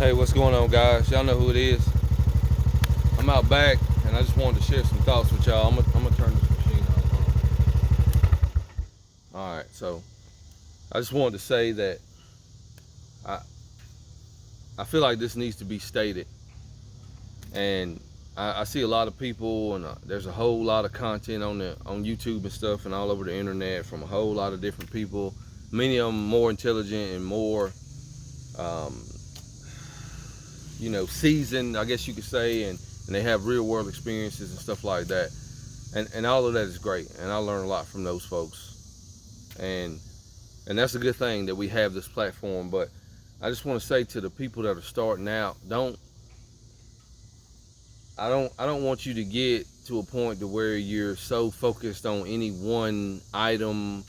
Hey, what's going on, guys? Y'all know who it is. I'm out back, and I just wanted to share some thoughts with y'all. I'm gonna turn this machine on. All right, so I just wanted to say that I I feel like this needs to be stated, and I see a lot of people, and there's a whole lot of content on YouTube and stuff, and all over the internet from a whole lot of different people. Many of them more intelligent and more, um, seasoned, I guess you could say, and they have real world experiences and stuff like that. And all of that is great, and I learn a lot from those folks, and that's a good thing that we have this platform. But I just want to say to the people that are starting out, I don't want you to get to a point to where you're so focused on any one item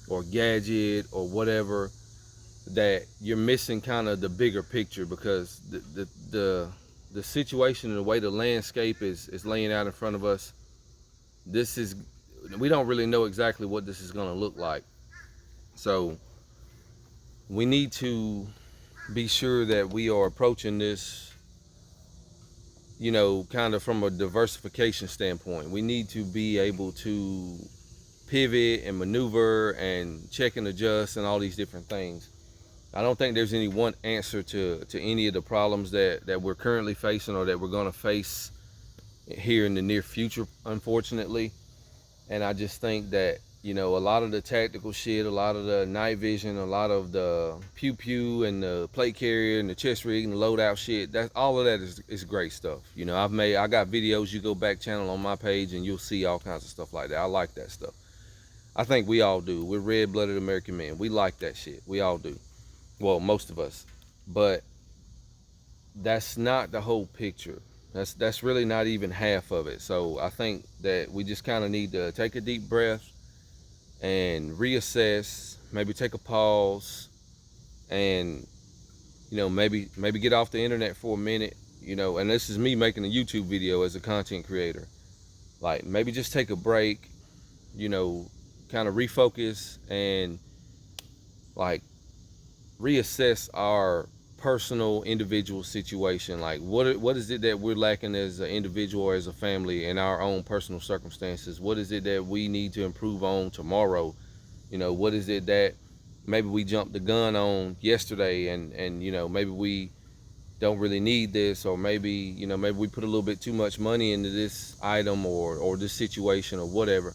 or gadget or whatever that you're missing kind of the bigger picture, because the situation and the way the landscape is laying out in front of us, we don't really know exactly what this is going to look like. So we need to be sure that we are approaching this, kind of from a diversification standpoint. We need to be able to pivot and maneuver and check and adjust and all these different things. I don't think there's any one answer to any of the problems that we're currently facing or that we're going to face here in the near future, unfortunately. And I just think that, a lot of the tactical shit, a lot of the night vision, a lot of the pew and the plate carrier and the chest rig and the loadout shit, all of that is great stuff. I got videos, you go back channel on my page and you'll see all kinds of stuff like that. I like that stuff. I think we all do. We're red-blooded American men. We like that shit. We all do. Well, most of us. But that's not the whole picture. That's really not even half of it. So I think that we just kind of need to take a deep breath and reassess, maybe take a pause, and maybe get off the internet for a minute, and this is me making a YouTube video as a content creator. Like, maybe just take a break, kind of refocus and like reassess our personal individual situation. Like, what is it that we're lacking as an individual or as a family in our own personal circumstances? What is it that we need to improve on tomorrow? What is it that maybe we jumped the gun on yesterday, and maybe we don't really need this, or maybe we put a little bit too much money into this item or this situation or whatever.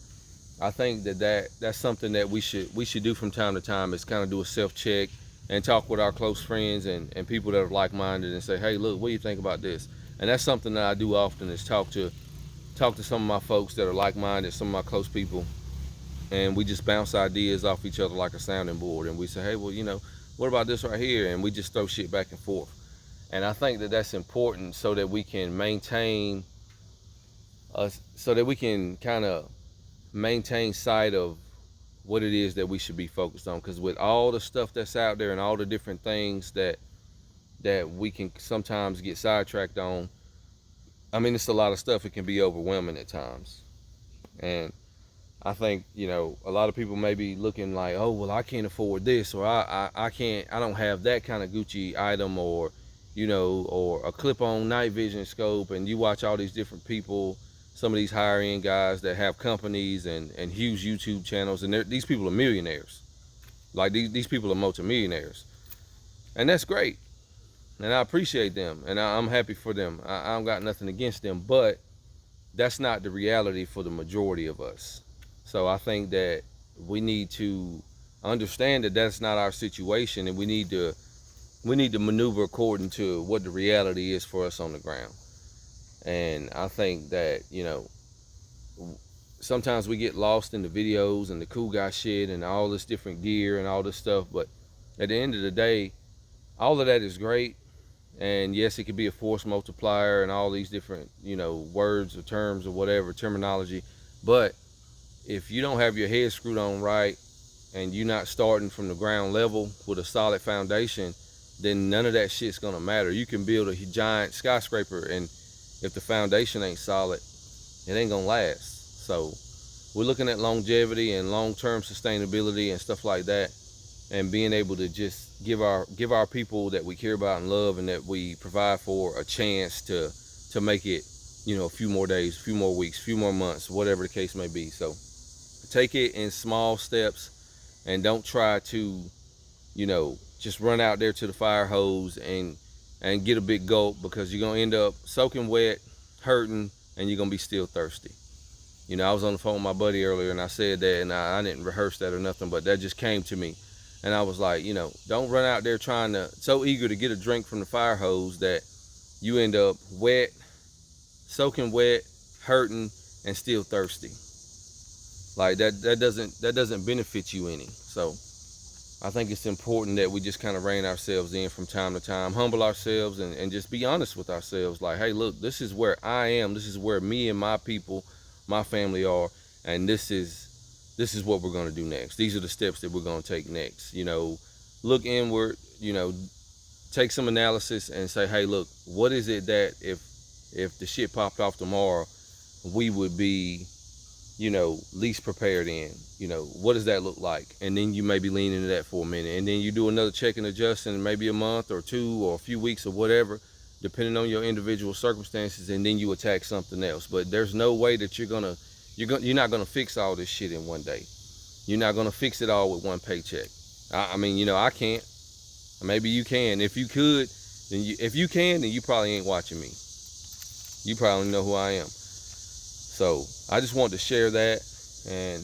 I think that's something that we should do from time to time, is kind of do a self-check and talk with our close friends and people that are like-minded and say, hey, look, what do you think about this? And that's something that I do often, is talk to some of my folks that are like-minded, some of my close people, and we just bounce ideas off each other like a sounding board, and we say, hey, well, what about this right here? And we just throw shit back and forth. And I think that that's important so that we can kind of maintain sight of what it is that we should be focused on. Because with all the stuff that's out there and all the different things that we can sometimes get sidetracked on, I mean, it's a lot of stuff. It can be overwhelming at times. And I think, a lot of people may be looking like, oh, well, I can't afford this, or I don't have that kind of Gucci item, or or a clip-on night vision scope. And you watch all these different people, some of these higher end guys that have companies and huge YouTube channels, and these people are millionaires. Like, these people are multimillionaires, and that's great, and I appreciate them, and I'm happy for them. I don't got nothing against them, but that's not the reality for the majority of us. So I think that we need to understand that that's not our situation, and we need to maneuver according to what the reality is for us on the ground. And I think that, sometimes we get lost in the videos and the cool guy shit and all this different gear and all this stuff. But at the end of the day, all of that is great. And yes, it could be a force multiplier and all these different, words or terms or whatever, terminology. But if you don't have your head screwed on right, and you're not starting from the ground level with a solid foundation, then none of that shit's gonna matter. You can build a giant skyscraper, and if the foundation ain't solid, it ain't gonna last. So we're looking at longevity and long-term sustainability and stuff like that. and being able to just give our people that we care about and love and that we provide for a chance to make it, a few more days, a few more weeks, a few more months, whatever the case may be. So take it in small steps, and don't try to, just run out there to the fire hose and get a big gulp, because you're gonna end up soaking wet, hurting, and you're gonna be still thirsty. I was on the phone with my buddy earlier, and I said that, and I didn't rehearse that or nothing, but that just came to me. And I was like, don't run out there so eager to get a drink from the fire hose that you end up wet, soaking wet, hurting, and still thirsty. Like that doesn't benefit you any. So I think it's important that we just kind of rein ourselves in from time to time, humble ourselves, and just be honest with ourselves. Like, hey, look, this is where I am. This is where me and my people, my family are, and this is what we're going to do next. These are the steps that we're going to take next. Look inward, take some analysis and say, hey, look, what is it that if the shit popped off tomorrow, we would be, least prepared in? What does that look like? And then you maybe lean into that for a minute, and then you do another check and adjust in maybe a month or two or a few weeks or whatever, depending on your individual circumstances, and then you attack something else. But there's no way that you're not gonna fix all this shit in one day. You're not gonna fix it all with one paycheck. I mean, I can't. Maybe you can. If you could, then you probably ain't watching me. You probably know who I am. So I just wanted to share that, and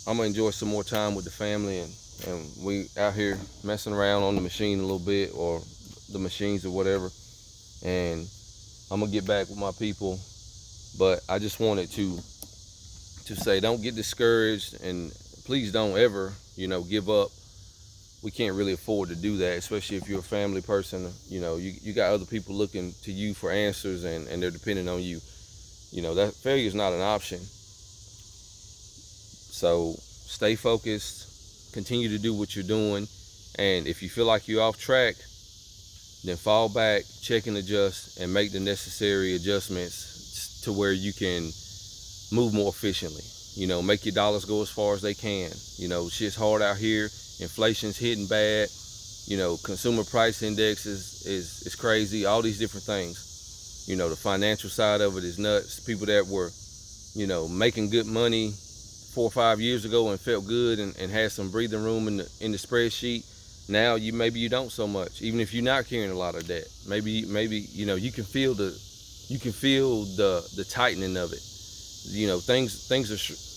I'm gonna enjoy some more time with the family, and we out here messing around on the machine a little bit, or the machines or whatever, and I'm gonna get back with my people. But I just wanted to say, don't get discouraged, and please don't ever, give up. We can't really afford to do that, especially if you're a family person. You got other people looking to you for answers, and they're depending on you. That failure is not an option. So stay focused, continue to do what you're doing, and if you feel like you're off track, then fall back, check and adjust, and make the necessary adjustments to where you can move more efficiently. Make your dollars go as far as they can. Shit's hard out here. Inflation's hitting bad. Consumer price index is crazy. All these different things. The financial side of it is nuts. People that were, making good money 4 or 5 years ago and felt good and had some breathing room in the spreadsheet. Now maybe you don't so much. Even if you're not carrying a lot of debt, maybe you can feel the tightening of it.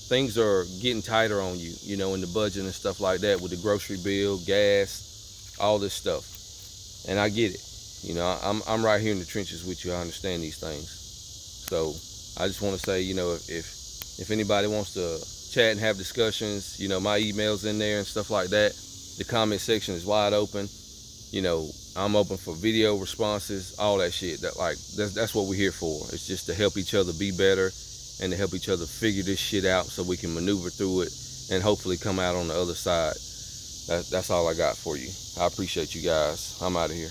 Things are getting tighter on you. In the budget and stuff like that, with the grocery bill, gas, all this stuff. And I get it. I'm right here in the trenches with you. I understand these things. So I just want to say, if anybody wants to chat and have discussions, my email's in there and stuff like that. The comment section is wide open. I'm open for video responses, all that shit. That's what we're here for. It's just to help each other be better, and to help each other figure this shit out so we can maneuver through it and hopefully come out on the other side. That's all I got for you. I appreciate you guys. I'm out of here.